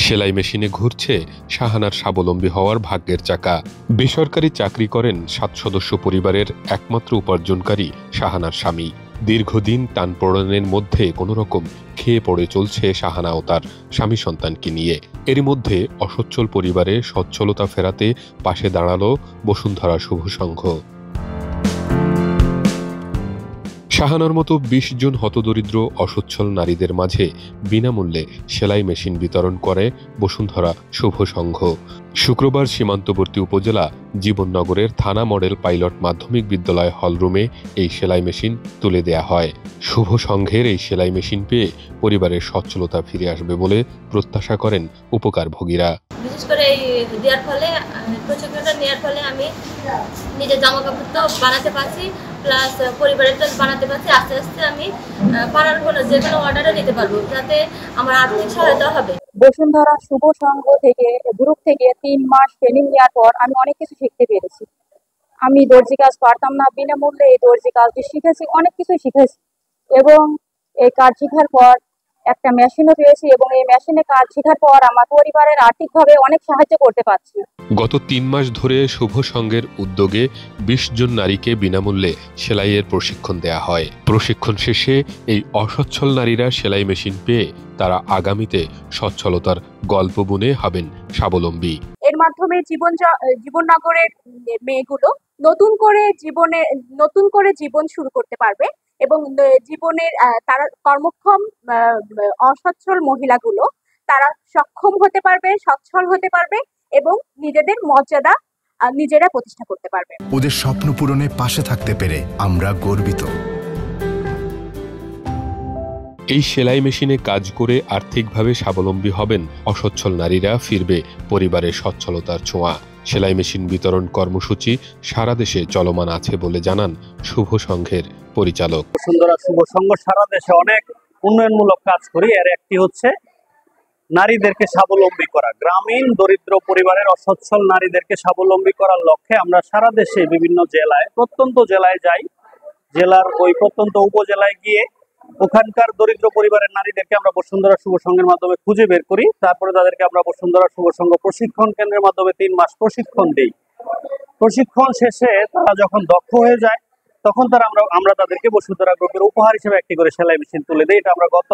সেলাই মেশিনে ঘুরছে শাহানার স্বাবলম্বী হওয়ার ভাগ্যের চাকা। বেসরকারি চাকরি করেন 7 সদস্য পরিবারের একমাত্র উপার্জনকারী শাহানার স্বামী। দীর্ঘদিন টানপোড়েনের মধ্যে কোনোরকম খেয়ে পড়ে চলছে শাহানা ও তার স্বামী সন্তানকে নিয়ে। এরই মধ্যে অসচ্ছল পরিবারে সচ্ছলতা ফেরাতে পাশে দাঁড়ালো বসুন্ধরা শুভ সংঘ। শাহানার মতো 20 জন হতদরিদ্র অসচ্ছল নারীদের মাঝে বিনামূল্যে সেলাই মেশিন বিতরণ করে বসুন্ধরা শুভ সংঘ। শুক্রবার সীমান্তবর্তী উপজেলা জীবননগরের থানা মডেল পাইলট মাধ্যমিক বিদ্যালয় হলরুমে এই সেলাই মেশিন তুলে দেয়া হয়। শুভ সংঘের এই সেলাই মেশিন পেয়ে পরিবারের সচ্ছলতা ফিরে আসবে বলে প্রত্যাশা করেন উপকারভোগীরা। বিশেষ করে এই দেওয়ার ফলে, প্রশিক্ষণটা নেওয়ার ফলে আমি নিজের জামা কাপড় তো বানাতে পারছি, প্লাস পরিবারের তো বানাতে পারছি। আস্তে আস্তে আমি পাড়ার যে কোনো অর্ডারও নিতে পারবো, যাতে আমার আর্থিক সহায়তা হবে। বসুন্ধরা শুভ সংঘ থেকে গ্রুপ থেকে 3 মাস ট্রেনিং নেওয়ার পর আমি অনেক কিছু শিখতে পেরেছি। আমি দর্জি কাজ পারতাম না, বিনামূল্যে এই দর্জি কাজটি শিখেছি, অনেক কিছু শিখেছি এবং এই কাজ শেখার পর একটা মেশিনও পেয়েছি এবং এই মেশিনে কাজ শেখার পর আমার পরিবারের আর্থিকভাবে অনেক সাহায্য করতে পারছি। গত 3 মাস ধরে শুভ সংঘের উদ্যোগে 20 জন নারীকে বিনামূল্যে সেলাইয়ের প্রশিক্ষণ দেয়া হয়। প্রশিক্ষণ শেষে এই অসচ্ছল নারীরা সেলাই মেশিন পেয়ে তারা আগামীতে সচ্ছলতার গল্প বুনে হবেন স্বাবলম্বী। এর মাধ্যমে জীবননগরের মেয়েগুলো নতুন করে জীবন শুরু করতে পারবে এবং জীবনের তারা কর্মক্ষম অসচ্ছল মহিলাগুলো তারা সক্ষম হতে পারবে, সচ্ছল হতে পারবে এবং নিজেদের মর্যাদা নিজেরা প্রতিষ্ঠা করতে পারবে। ওদের স্বপ্ন পূরণে পাশে থাকতে পেরে আমরা গর্বিত। এই সেলাই মেশিনে কাজ করে আর্থিকভাবে স্বাবলম্বী হবেন অসচ্ছল নারীরা, ফিরবে পরিবারের সচ্ছলতার ছোঁয়া। সেলাই মেশিন বিতরণ কর্মসূচি সারা দেশে চলমান আছে বলে জানান শুভ সংঘের পরিচালক। বসুন্ধরা শুভ সংঘ সারা দেশে অনেক উন্নয়নমূলক কাজ করি। এর একটি হচ্ছে নারীদেরকে স্বাবলম্বী করা। গ্রামীণ দরিদ্র পরিবারের অসচ্ছল নারীদেরকে স্বাবলম্বী করার লক্ষ্যে আমরা সারা দেশে বিভিন্ন জেলায়, প্রত্যন্ত জেলায় যাই। জেলার ওই প্রত্যন্ত উপজেলায় গিয়ে ওখানকার দরিদ্র পরিবারের নারীদেরকে আমরা বসুন্ধরা শুভ সংঘের মাধ্যমে খুঁজে বের করি। তারপরে তাদেরকে আমরা বসুন্ধরা শুভ সংঘ প্রশিক্ষণ কেন্দ্রের মাধ্যমে 3 মাস প্রশিক্ষণ দিই। প্রশিক্ষণ শেষে তারা যখন দক্ষ হয়ে যায় তখন আমরা তাদেরকে বসুন্ধরা গ্রুপের উপহার হিসেবে একটি করে সেলাই মেশিন তুলে দিই। এটা আমরা গত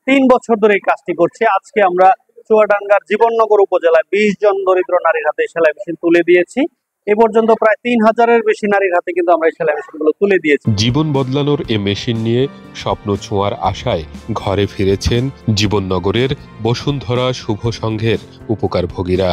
3 বছর ধরে এই কাজটি করছি। আজকে আমরা চুয়াডাঙ্গার জীবননগর উপজেলায় 20 জন দরিদ্র নারীর হাতে সেলাই মেশিন তুলে দিয়েছি। এ পর্যন্ত প্রায় 3000-এর বেশি নারীর হাতে কিন্তু আমরা এই সেলাই মেশিনগুলো তুলে দিয়েছি। জীবন বদলানোর এ মেশিন নিয়ে স্বপ্ন ছোঁয়ার আশায় ঘরে ফিরেছেন জীবননগরের বসুন্ধরা শুভ সংঘের উপকারভোগীরা।